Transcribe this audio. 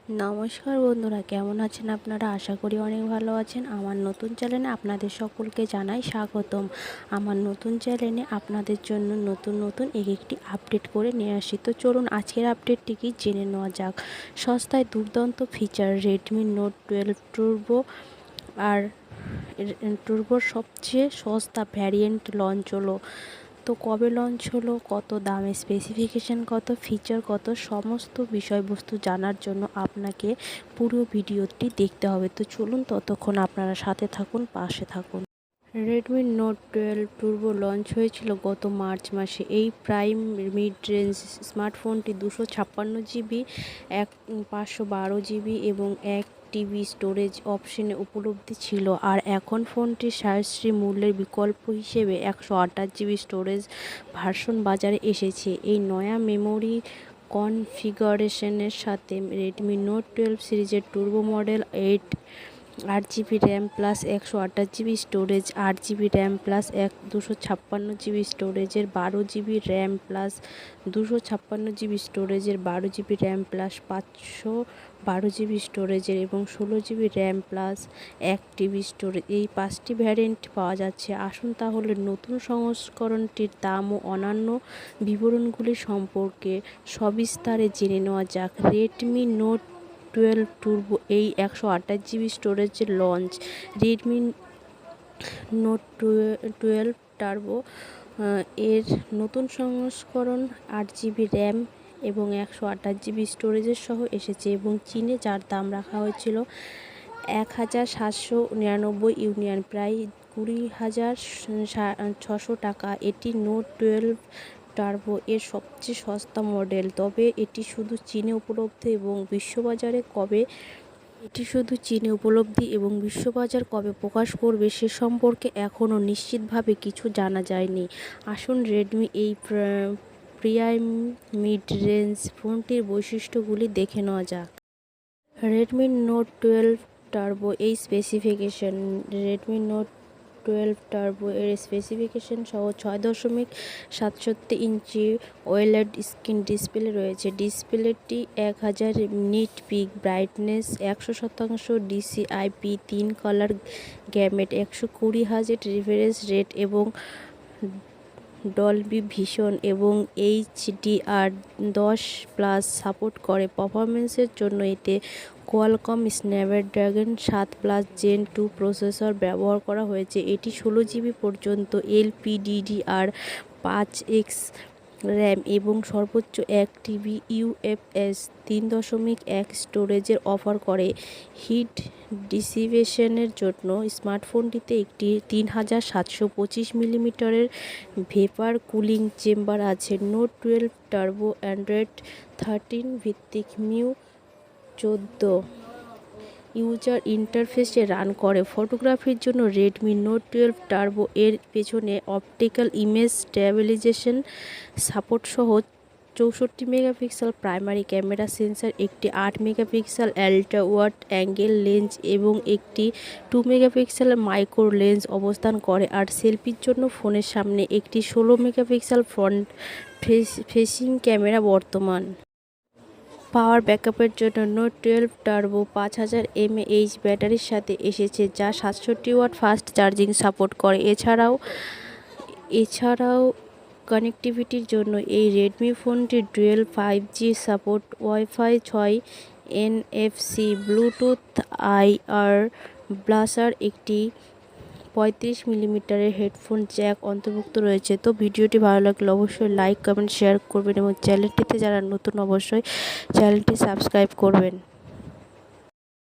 নমস্কার বন্ধুরা, কেমন আছেন আপনারা? আশা করি অনেক ভালো আছেন। আমার নতুন চ্যানেলে আপনাদের সকলকে জানাই স্বাগতম। আমার নতুন চ্যানেলে আপনাদের জন্য নতুন একটি আপডেট করে নিয়ে আসি। তো চলুন আজকের আপডেটটি কি জেনে নেওয়া যাক। সস্তায় দুর্দান্ত ফিচার রেডমি নোট 12 টুর্বো আর টুর্বোর সবচেয়ে সস্তা ভ্যারিয়েন্ট লঞ্চ হলো। তো কবে লঞ্চ হলো, কত দামে, স্পেসিফিকেশান কত, ফিচার কত, সমস্ত বিষয়বস্তু জানার জন্য আপনাকে পুরো ভিডিওটি দেখতে হবে। তো চলুন ততক্ষণ আপনারা সাথে থাকুন, পাশে থাকুন। রেডমি নোট 12 টুর্বো লঞ্চ হয়েছিল গত মার্চ মাসে। এই প্রাইম মিড রেঞ্জ স্মার্টফোনটি 256 জিবি, 512 জিবি এবং 1 টিবি স্টোরেজ অপশনে উপলব্ধ ছিল। আর এখন ফোনটির সাশ্রয়ী মূল্যের বিকল্প হিসেবে 128 জিবি স্টোরেজ ভার্সন বাজারে এসেছে। এই নয়া মেমোরি কনফিগারেশনের সাথে রেডমি নোট 12 সিরিজের turbo model 8 GB RAM plus 128 GB storage, 8 GB RAM plus 256 GB স্টোরেজের, 12 জিবি র্যাম প্লাস 256 জিবি স্টোরেজের, 12 জিবি র্যাম প্লাস 512 জিবি স্টোরেজের এবং 16 GB RAM plus 1 TB storage, এই 5টি ভ্যারিয়েন্ট পাওয়া যাচ্ছে। আসুন তাহলে নতুন সংস্করণটির দাম ও অন্যান্য বিবরণগুলি সম্পর্কে সবিস্তারে জেনে নেওয়া যাক। রেডমি নোট 12 টুর্বো এই 128 জিবি স্টোরেজের লঞ্চ। রেডমি নোট 12 টার্বো এর নতুন সংস্করণ 8 জিবি র্যাম এবং 128 জিবি স্টোরেজের সহ এসেছে এবং চীনে যার দাম রাখা হয়েছিল 1799 ইউনিয়ন, প্রায় 20,600 টাকা। এটি নোট 12 টার্বো এর সবচেয়ে সস্তা মডেল, তবে এটি শুধু চীনে উপলব্ধ এবং বিশ্ববাজারে কবে প্রকাশ করবে সে সম্পর্কে এখনও নিশ্চিতভাবে কিছু জানা যায়নি। আসুন রেডমি এই প্রিমিয়াম মিড রেঞ্জ ফোনটির বৈশিষ্ট্যগুলি দেখে নেওয়া যাক। রেডমি নোট 12 টার্বো এই স্পেসিফিকেশন। রেডমি নোট 12 টার্বো এর স্পেসিফিকেশন সহ 6.67 ইঞ্চি ওএলইডি স্ক্রিন ডিসপ্লে রয়েছে। ডিসপ্লেটি 1000 nit peak brightness, 100% DCI-P 3 colour gamut, 120 hertz refresh rate এবং ডলবি ভিশন এবং HDR10+ সাপোর্ট করে। পারফরমেন্সের জন্য এতে কোয়ালকম স্ন্যাপড্রাগন 7+ জেন 2 প্রসেসর ব্যবহার করা হয়েছে। এটি 16 জিবি পর্যন্ত LPDDR5X র্যাম এবং সর্বোচ্চ 1 টিবি UFS 3.1 স্টোরেজের অফার করে। হিট ডিসিপেশনের জন্য স্মার্টফোনটিতে একটি 3725 মিলিমিটারের ভেপার কুলিং চেম্বার আছে। নোট 12 টার্বো অ্যান্ড্রয়েড 13 ভিত্তিক মিউ 14 ইউজার ইন্টারফেসে রান করে। ফটোগ্রাফির জন্য রেডমি নোট 12 টার্বো এর পেছনে অপটিক্যাল ইমেজ স্ট্যাবিলাইজেশন সাপোর্ট সহ 64 মেগাপিক্সেল প্রাইমারি ক্যামেরা সেন্সর, একটি 8 megapixel ultra wide angle lens এবং একটি 2 মেগাপিক্সেল মাইক্রো লেন্স অবস্থান করে। আর সেলফির জন্য ফোনের সামনে একটি 16 মেগাপিক্সেল ফ্রন্ট ফেসিং ক্যামেরা বর্তমান। পাওয়ার ব্যাকআপের জন্য নোট 12 টার্বো 5000 mAh ব্যাটারির সাথে এসেছে, যা 67 ওয়াট ফাস্ট চার্জিং সাপোর্ট করে। এছাড়াও কানেক্টিভিটির জন্য এই রেডমি ফোনটি dual 5G support, wifi 6, NFC, Bluetooth, IR blaster, একটি 35 মিলিমিটারের হেডফোন জ্যাক অন্তর্ভুক্ত রয়েছে। তো ভিডিওটি ভালো লাগলে অবশ্যই লাইক, কমেন্ট, শেয়ার করবেন এবং চ্যানেলটিতে যারা নতুন অবশ্যই চ্যানেলটি সাবস্ক্রাইব করবেন।